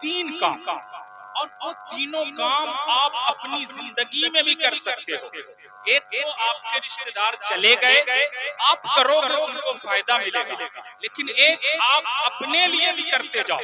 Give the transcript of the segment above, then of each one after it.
تین کام، اور وہ تینوں کام آپ اپنی زندگی میں بھی کر سکتے ہو. ایک تو آپ کے رشتہ دار چلے گئے، آپ کرو گے ان کو فائدہ ملے گا، لیکن ایک آپ اپنے لیے بھی کرتے جاؤ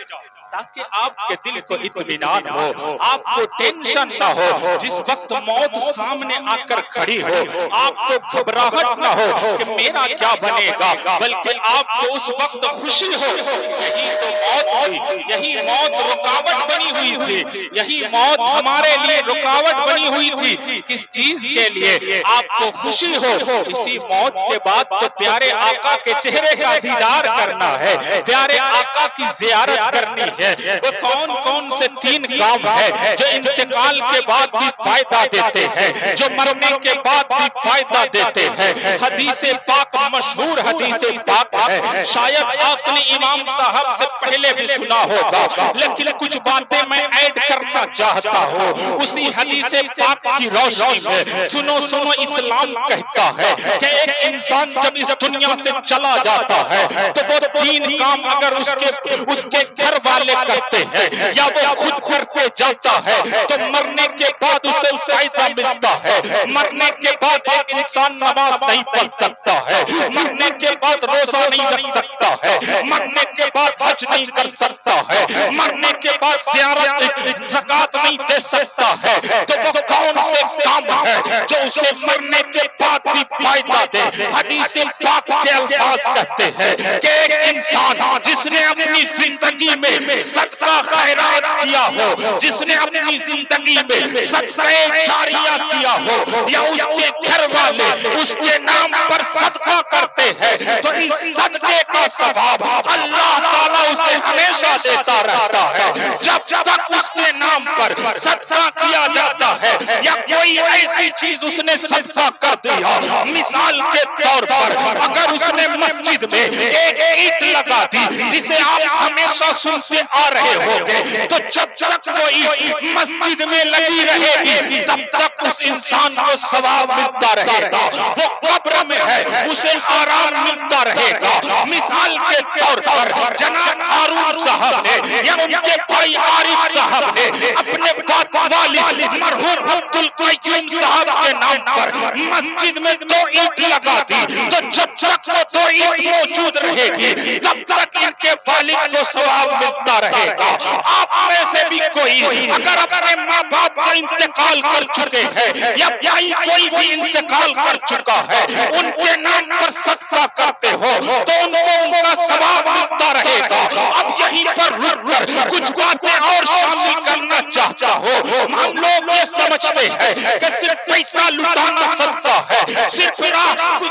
تاکہ آپ کے دل کو اطمینان ہو، آپ کو ٹینشن نہ ہو. جس وقت موت سامنے آ کر کھڑی ہو آپ کو گھبراہٹ نہ ہو کہ میرا کیا بنے گا، بلکہ آپ کو اس وقت خوشی ہو. یہی تو موت تھی، یہی موت رکاوٹ بنی ہوئی تھی، یہی موت ہمارے لیے رکاوٹ بنی ہوئی تھی. کس چیز کے لیے؟ آپ کو خوشی ہو. اسی موت کے بعد تو پیارے آقا کے چہرے کا دیدار کرنا ہے، پیارے آقا کی زیارت کرنی ہے. وہ کون کون سے تین کام ہے جو انتقال کے بعد بھی فائدہ دیتے ہیں، جو مرنے کے بعد بھی فائدہ دیتے ہیں؟ حدیث پاک مشہور حدیث پاک ہے، شاید آپ نے امام صاحب سے پہلے بھی سنا ہوگا، لیکن کچھ باتیں میں ایڈ کرنا چاہتا ہوں اسی حدیث پاک کی روشنی میں. سنو سنو، اسلام کہتا ہے کہ ایک انسان جب اس دنیا سے چلا جاتا ہے تو وہ تین کام اگر اس کے گھر والے کرتے ہیں یا وہ خود کر کے جاتا ہے تو مرنے کے بعد اسے فائدہ ملتا ہے. مرنے کے بعد ایک انسان نماز نہیں پڑھ سکتا ہے، مرنے کے بعد روزہ نہیں رکھ سکتا ہے، مرنے کے بعد حج نہیں کر سکتا ہے، مرنے کے بعد زیارت زکات نہیں دے سکتا ہے. تو وہ کون سے کام ہے جو اسے مرنے کے بعد بھی فائدہ دے؟ حدیث پاک کے الفاظ کہتے ہیں کہ ایک انسان جس نے اپنی زندگی میں صدقہ خیرات کیا ہو، جس نے اپنی زندگی میں صدقہ جاریہ کیا ہو، یا اس کے گھر والے اس کے نام پر صدقہ کرتے ہیں، تو اس صدقے کا ثواب اللہ تعالیٰ اسے ہمیشہ دیتا رہتا ہے. جب تک اس کے نام پر صدقہ کیا جاتا ہے یا کوئی ایسی چیز اس نے صدقہ کر دیا، مثال کے طور پر اگر اس نے مسجد میں ایک اینٹ لگا دی جسے آپ ہمیشہ سنتے آ رہے ہوگے، تو جب تک وہ اینٹ مسجد میں لگی رہے گی تب تک اس انسان کو ثواب ملتا رہے گا. وہ قبر میں ہے اسے آرام ملتا رہے گا. مثال کے طور پر جناب ہارون صاحب نے یا ان کے بھائی عارف صاحب نے اپنے باپ والد مرحوم عبدالقیوم صاحب کے نام پر مسجد میں دو اینٹ لگا دی، تو جب تک وہ دو اینٹ موجود رہے گی تب تک ان کے والد کو ثواب ملتا رہے گا. آپ میں سے بھی کوئی اگر اپنے ماں باپ کا انتقال کر چکے ہیں یا کوئی بھی انتقال کر چکا ہے، ان کے نام پر صدقہ کرتے ہو تو ان کو ان کا ثواب ملتا رہے گا. اب یہیں پر رک کر کچھ باتیں اور شامل کرنا چاہتا ہوں. ہم لوگ یہ سمجھتے ہیں کہ صرف پیسہ لٹانا صدقہ ہے، صرف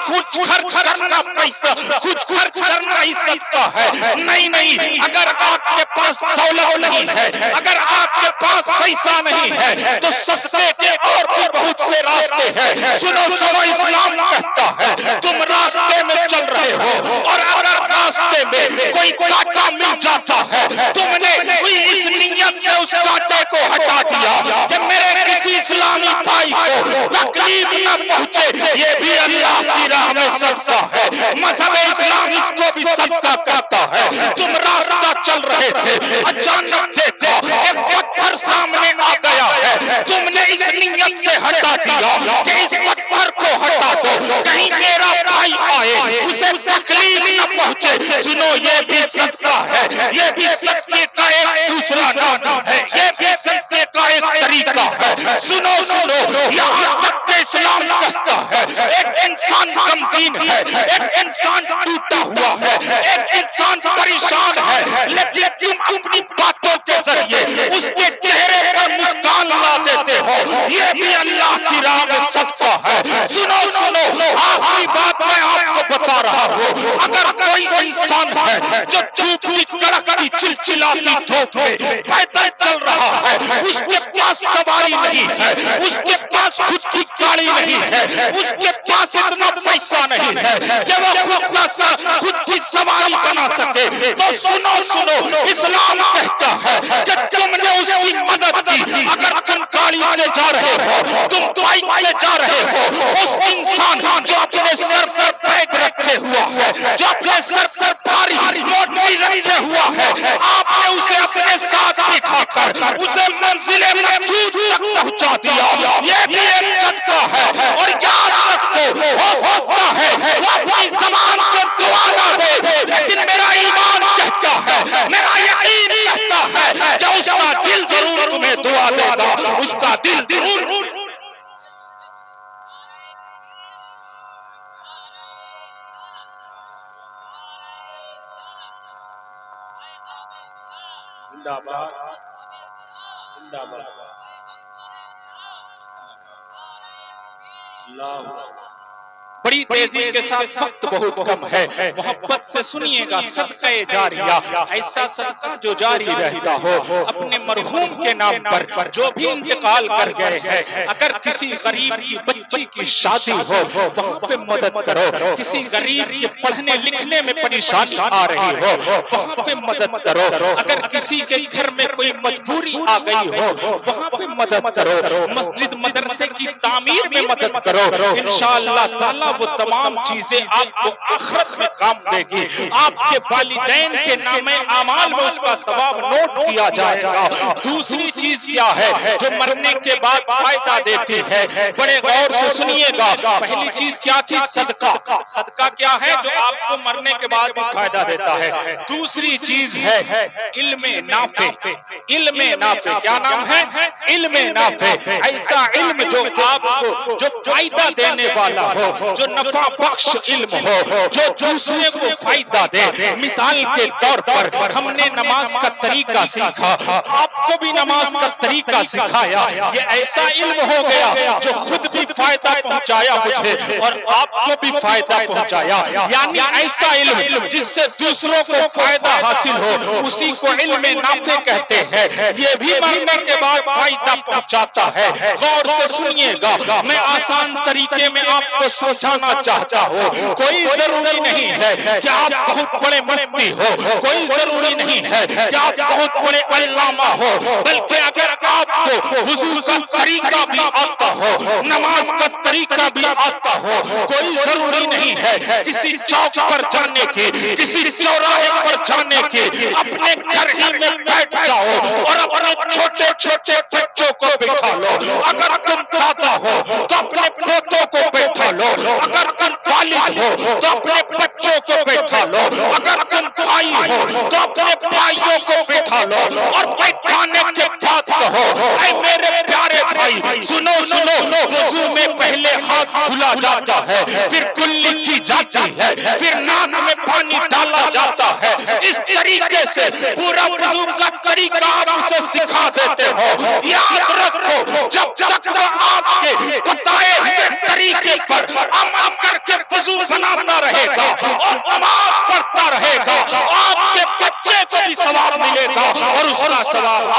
کچھ خرچ کرنا پیسہ کچھ خرچ کرنا ہی صدقہ ہے. نہیں نہیں، اگر آپ کے پاس دولت نہیں ہے، اگر آپ کے پاس پیسہ نہیں ہے تو صدقے کے اور بھی بہت سے راستے ہیں. سنو سنو، اسلام کہتا ہے تم راستے میں چل رہے ہو اور اگر راستے میں کوئی کانٹا مل جاتا ہے، تم نے اس نیت سے اس کانٹے کو ہٹا دیا کہ میرے کسی اسلامی بھائی کو تکلیف نہ پہنچے، یہ بھی اللہ کی راہ میں صدقہ ہے. مذہب اسلام اس کو بھی صدقہ کہتا ہے. تم راستہ چل رہے تھے، اچانک دیکھا ایک پتھر سامنے آ گیا ہے، تم نے اس نیت سے ہٹا دیا کہ اس پتھر کو ہٹا دو کہیں میرا بھائی آئے اسے تکلیف نہ پہنچے. سنو، یہ بھی صدقہ ہے، یہ بھی صدقے کا ایک دوسرا نام ہے، یہ بھی صدقے کا ایک طریقہ ہے. سنو سنو، یہاں تک کہ اسلام کہتا ہے ایک انسان غمگین ہے، ایک انسان ٹوٹا ہوا ہے، ایک انسان پریشان ہے، لیکن تم اپنی باتوں کے ذریعے اس کے چہرے پر مسکان لا دیتے ہو، یہ بھی اللہ کی راہ میں صدقہ ہے. سنو سنو، آخری بات میں آپ کو بتا رہا ہوں. اگر کوئی انسان ہے جو دھوپ کی کڑکتی چلچلاتی دھوپ میں پیدل چل رہا ہے، اس کے پاس سواری نہیں ہے، اس کے پاس خود کی گاڑی نہیں ہے، اس کے پاس اتنا پیسہ نہیں ہے کہ وہ خود کی سواری بنا سکے، تو سنو سنو، اسلام کہتا ہے کہ تم نے اس کی مدد کی. اگر تم گاڑی سے جا رہے ہو، تم بائک سے جا رہے ہو، اس انسان جو اپنے سر پر بیگ رکھے ہوا ہے، جو اپنے سر پر بھاری موٹی رکھے ہوا ہے، آپ نے اسے اپنے ساتھ بٹھا اسے منزل مقصود تک پہنچا دیا. یہ بھی ایک صدقہ ہے. اور یاد رکھو ہو سکتا ہے وہ اپنی زبان سے دعا نہ دے لیکن میرا ایمان کہتا ہے, میرا یقین کہتا ہے کہ اس کا دل ضرور تمہیں دعا دے گا. اس کا دل ضرور. زندہ باد, زندہ باد. اللہ. بڑی تیزی کے ساتھ وقت بہت کم ہے, محبت سے سنیے گا. صدقہ جاریہ, ایسا صدقہ جو جاری رہتا ہو اپنے مرحوم کے نام پر جو بھی انتقال کر گئے ہیں. اگر کسی غریب کی بچی کی شادی ہو وہاں پہ مدد کرو. کسی غریب کے پڑھنے لکھنے میں پریشانی آ رہی ہو وہاں پہ مدد کرو. اگر کسی کے گھر میں کوئی مجبوری آ گئی ہو وہاں پہ مدد کرو. مسجد مدرسے کی تعمیر میں مدد کرو. انشاءاللہ تعالی وہ تمام چیزیں آپ کو آخرت میں کام دے گی. آپ کے والدین کے نام اعمال میں اس کا ثواب نوٹ کیا جائے گا. دوسری چیز کیا ہے جو مرنے کے بعد فائدہ دیتی ہے, بڑے غور سے سنیے گا. پہلی چیز کیا تھی؟ صدقہ. صدقہ کیا ہے جو آپ کو مرنے کے بعد بھی فائدہ دیتا ہے. دوسری چیز ہے علم نافع. علم نافع کیا نام ہے؟ علم نافع. ایسا علم جو آپ کو جو فائدہ دینے والا ہو, جو نفع بخش علم ہو, جو دوسرے کو فائدہ دے. مثال کے طور پر ہم نے نماز کا طریقہ سیکھا, آپ کو بھی نماز کا طریقہ سکھایا. یہ ایسا علم ہو گیا جو خود بھی فائدہ پہنچایا مجھے اور آپ کو بھی فائدہ پہنچایا. یعنی ایسا علم جس سے دوسروں کو فائدہ حاصل ہو اسی کو علم نافع کہتے ہیں. یہ بھی مرنے کے بعد فائدہ پہنچاتا ہے. غور سے سنیے گا, میں آسان طریقے میں آپ کو سمجھانا چاہتا ہوں. کوئی ضروری نہیں ہے کہ آپ بہت بڑے مفتی ہو, کوئی ضروری نہیں ہے کہ آپ بہت بڑے علامہ ہو, بلکہ اگر آپ کو وضو کا طریقہ بھی آتا ہو, نماز کا طریقہ بھی آتا ہو, کوئی ضروری نہیں ہے کسی چوک پر جانے کی, کسی چوراہے پر جانے کی. اپنے گھر ہی میں بیٹھ جاؤ اور اپنے چھوٹے چھوٹے بچوں کو بٹھا لو. اگر تم دادا ہو تو اپنے پوتوں کو بیٹھا لو. اگر تم والد ہو تو اپنے بچوں کو بیٹھا لو. اگر تم بھائی ہو تو اپنے بھائیوں کو بیٹھا لو اور بیٹھانے کے بعد کہو, اے میرے پیارے بھائی سنو سنو, وضو میں پہلے ہاتھ دھلا جاتا ہے, پھر کلی کی جاتی ہے, پھر ناک میں پانی ڈالا جاتا ہے. اس طریقے سے پورا وضو کا طریقہ آپ اسے سکھا دیتے ہو. یاد رکھو جب تک وہ آپ کے بتائے ہوئے طریقے پر عمل کر کے وضو بناتا رہے گا اور نماز پڑھتا رہے گا, آپ کے بچے کو بھی ثواب ملے گا اور اس کا ثواب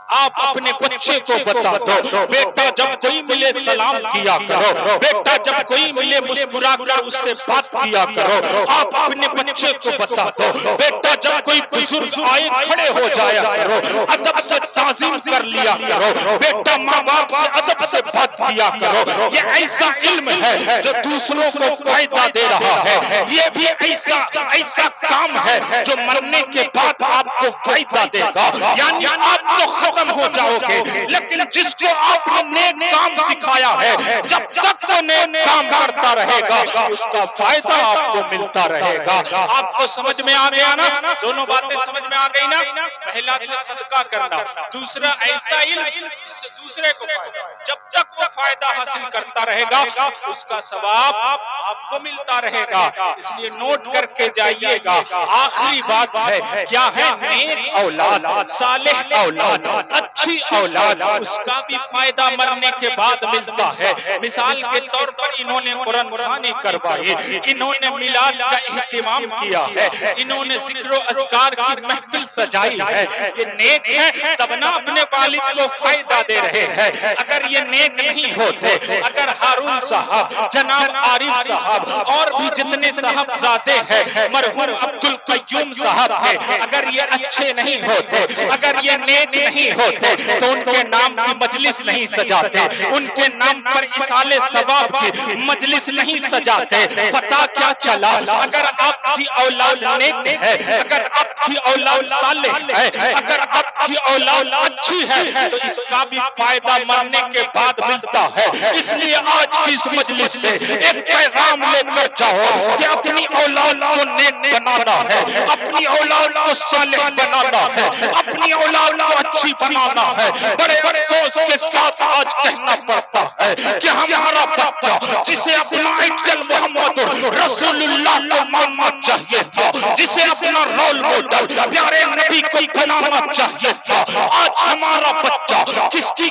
آپ اپنے بچے کو بتا دو. بیٹا جب کوئی ملے سلام کیا کرو, بیٹا جب کوئی ملے مسکرا کر اس سے بات کیا کرو. آپ اپنے بچے کو بتا دو. بیٹا جب کوئی بزرگ آئے کھڑے ہو جایا کرو, ادب سے تعظیم کر لیا کرو. بیٹا ماں باپ سے ادب سے بات کیا کرو. یہ ایسا علم ہے جو دوسروں کو فائدہ دے رہا ہے. یہ بھی ایسا کام ہے جو مرنے کے بعد آپ کو فائدہ دے گا. یعنی آپ تو ختم ہو جاؤ گے لیکن جس کو آپ نے نیک کام سکھایا ہے جب تک وہ نیک کام کرتا رہے گا اس کا فائدہ آپ کو ملتا رہے گا. آپ کو سمجھ میں آ گیا نا؟ دونوں باتیں سمجھ میں آ گئی نا؟ پہلا تھا صدقہ کرنا, دوسرا ایسا علم جس سے دوسرے کو فائدہ. جب تک وہ فائدہ حاصل کرتا رہے گا اس کا ثواب آپ کو ملتا رہے گا. اس لیے نوٹ کر کے جائیے گا. آخری بات ہے کیا ہے؟ نیک اولاد, صالح اولاد, اچھی اولاد, اس کا بھی فائدہ مرنے کے بعد ملتا ہے. مثال کے طور پر انہوں نے قرآن خوانی کروائی, انہوں نے میلاد کا اہتمام کیا ہے, انہوں نے ذکر و اذکار کی محفل سجائی ہے. یہ نیک ہے تب نہ اپنے والد کو فائدہ دے رہے ہیں. اگر یہ نیک نہیں ہوتے, اگر ہارون صاحب, جناب عارف صاحب اور بھی جتنے صاحبزادے ہیں, مرحوم عبد القیوم صاحب ہیں, اگر یہ اچھے نہیں ہوتے, اگر یہ نیک نہیں ہوتے تو ان کے نام کی مجلس نہیں سجاتے, ان کے نام پر اصال ثواب کی مجلس نہیں سجاتے. پتہ کیا چلا؟ اگر آپ کی اولاد نیک ہے, اگر آپ کی اولاد صالح ہے، اگر آپ کی اولاد اچھی ہے تو اس کا بھی فائدہ مرنے کے بعد ملتا ہے۔ اس لیے آج کی اس مجلس سے ایک پیغام لے کر جاؤ کہ اپنی اولاد کو نیک بنانا ہے، اپنی اولاد کو صالح بنانا ہے، اپنی اولاد کو اچھی بنانا ہے۔ بڑے افسوس کے ساتھ آج کہنا پڑتا ہے کہ ہمارا بچہ جسے اپنا آئیڈیل محمد رسول اللہ کو ماننا چاہیے تھا، جسے اپنا رول ماڈل پیارے نبی کو بنانا چاہیے تھا، آج ہمارا بچہ کس کی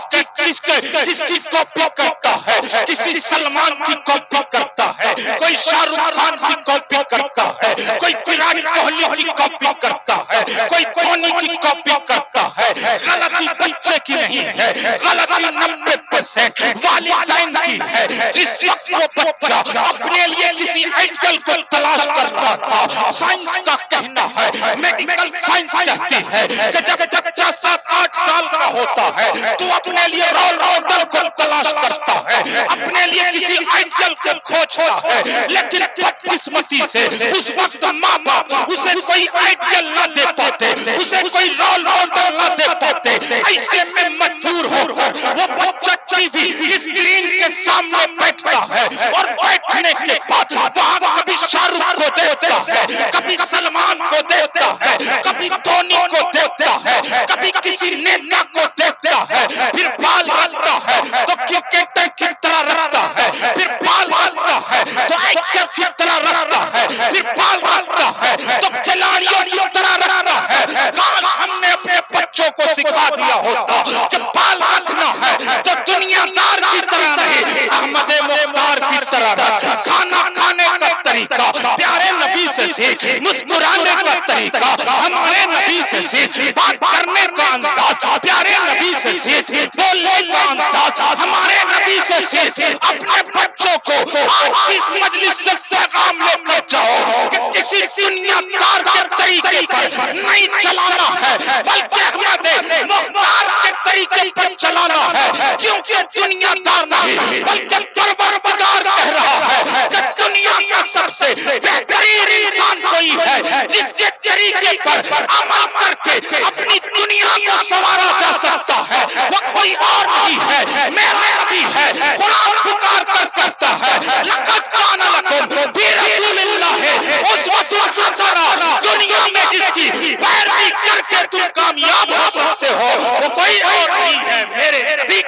کاپی کرتا ہے؟ کسی سلمان کی کاپی کرتا ہے، کوئی شاہ رخ خان کی کاپی کرتا ہے، کوئی وراٹ کوہلی کی کاپی کرتا ہے، کوئی دھونی کی کاپی کرتا ہے۔ غلطی بچے کی نہیں ہے، غلطی 90% والدین کی ہے۔ جس وقت وہ بچہ اپنے لیے کسی آئیڈیل کو تلاش کر رہا تھا، سائنس کا کہنا ہے، میڈیکل سائنس کہتی ہے کہ جب بچہ 7-8 سال کا ہوتا ہے تو اپنے لیے رول ماڈل کو تلاش کرتا ہے، اپنے لیے کسی آئیڈیل کو کھوجتا ہے، لیکن بدقسمتی سے اس وقت ماں باپ اسے کوئی آئیڈیل نہ دے پاتے، اسے کوئی رول ماڈل نہ دے پاتے۔ ایسے میں مجبور ہو کر وہ بچہ ٹی وی اسکرین کے سامنے بیٹھتا ہے، اور بیٹھنے کے بعد وہاں کبھی شاہ رخ کو دیکھتا ہے، کبھی سلمان کو دیکھتا ہے، کبھی دھونی کو دیکھتا ہے، کبھی کسی نیتا کو دیکھتا ہے۔ پھر بال رکھتا ہے تو کرکٹر کی طرح رکھتا ہے، پھر بال رکھتا ہے تو ایکٹر کی طرح رکھتا ہے، پھر بال رکھتا ہے تو کھلاڑیوں کی طرح رکھتا ہے۔ کاش ہم نے اپنے بچوں کو سکھا دیا ہوتا کہ بال رکھنا ہے تو دنیا دار کی طرح نہیں، احمد مختار کی طرح رکھ، کھانا کھانے کا طریقہ پیارے نبی سے سیکھ، مسکرانے کا طریقہ ہمارے نبی سے سیکھ، بات کرنے کا انداز پیارے نبی سے سیکھ، بولنے کا انداز ہمارے نبی سے سیکھ۔ اپنے بچوں کو آج اس مجلس سے پیغام لے کر جاؤ کہ کسی دنیا دار کے طریقے پر نہیں چلانا ہے، بلکہ احمد مختار کے طریقے پر چلانا ہے، کیونکہ دنیا دار نہیں بلکہ پروردگار کہہ رہا ہے کہ دنیا کا سب سے بہترین انسان کوئی ہے جس کے طریقے پر عمل کر کے اپنی دنیا کو سنوارا جا سکتا ہے، وہ کوئی اور نہیں ہے، میرا نبی ہے۔ قرآن پکار کر کہتا ہے لقد کان لکم فی رسول اللہ اسوۃ حسنہ، دنیا میں جس کی پیروی کر کے تم کامیاب ہو سکتے ہو وہ کوئی اور نہیں ہے، میرے نبی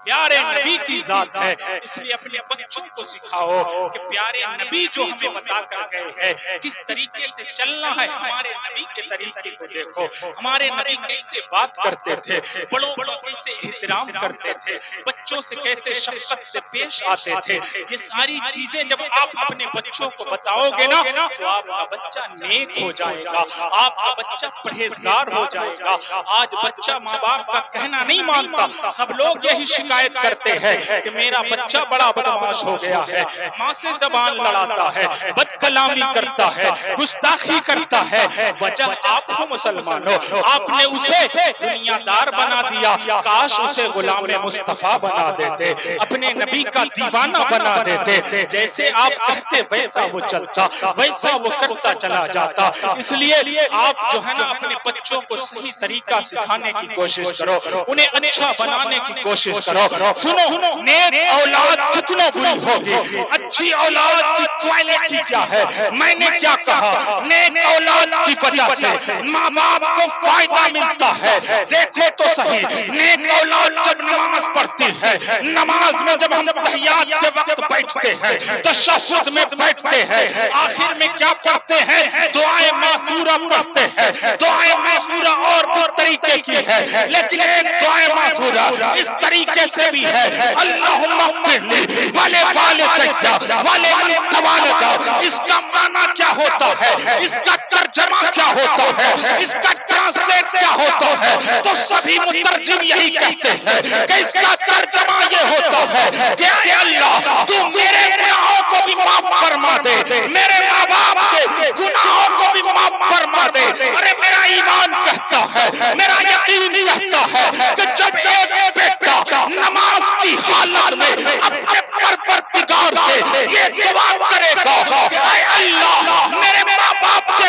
پیارے نبی کی ذات ہے۔ اس لیے اپنے بچوں کو سکھاؤ کہ پیارے نبی جو ہمیں بتا کر گئے ہیں کس طریقے سے چلنا ہے، ہمارے نبی کے طریقے کو دیکھو، ہمارے نبی کیسے بات کرتے تھے، بڑوں بڑوں کیسے احترام کرتے تھے، بچوں سے کیسے شفقت سے پیش آتے تھے۔ یہ ساری چیزیں جب آپ اپنے بچوں کو بتاؤ گے نا تو آپ کا بچہ نیک ہو جائے گا، آپ کا بچہ پرہیزگار ہو جائے گا۔ آج بچہ ماں باپ کا کہنا نہیں مانتا، سب لوگ یہی شکایت کرتے ہیں کہ میرا بچہ بڑا بدمعاش ہو گیا ہے، ماں سے زبان لڑاتا ہے، بد کلامی کرتا ہے، گستاخی کرتا ہے۔ وجہ آپ ہو مسلمانوں، آپ نے اسے دنیا دار بنا دیا، کاش اسے غلام مصطفیٰ بنا دیتے، اپنے نبی کا دیوانہ بنا دیتے، جیسے آپ کہتے ویسا وہ چلتا، ویسا وہ کرتا چلا جاتا۔ اس لیے آپ جو ہے نا اپنے بچوں کو صحیح طریقہ سکھانے کی کوشش کرو، انہیں اچھا بنانے کی کوشش کرو۔ سنو، نیک اولاد کتنا بری ہوگی، اچھی اولاد کی کوالٹی کیا ہے؟ میں نے کیا کہا، نیک اولاد کی وجہ سے ماں باپ کو فائدہ ملتا ہے۔ دیکھو تو صحیح، نیک اولاد جب نماز پڑھتی ہے، نماز میں جب ہم تحیات کے وقت بیٹھتے ہیں، تشہد میں بیٹھتے ہیں، آخر میں کیا پڑھتے ہیں؟ دعائے معثورہ پڑھتے ہیں۔ دعائے معثورہ اور بھی طریقے کی ہے، لیکن ایک دعائے معثورہ اس طریقے سے بھی ہے، اللہم اغفر لی ولوالدیّ ولمن تولدہ۔ اس کا معنی کیا ہوتا ہے؟ اس کا ترجمہ کیا ہوتا ہے؟ اس کا ٹرانسلیٹ کیا ہوتا ہے؟ تو سبھی مترجم یہی کہتے ہیں کہ اس کا ترجمہ یہ ہوتا ہے کہ اے اللہ تو میرے گناہوں کو بھی معاف فرما دے، میرے ماں باپ کے گناہوں کو بھی معاف فرما دے۔ ارے میرا ایمان کہتا ہے، میرا یقین کہتا ہے کہ جب ایک بیٹا نماز کی حالت میں اپنے پروردگار سے یہ دعا کرے گا کہ اے اللہ میرے ماں باپ کے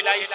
LIC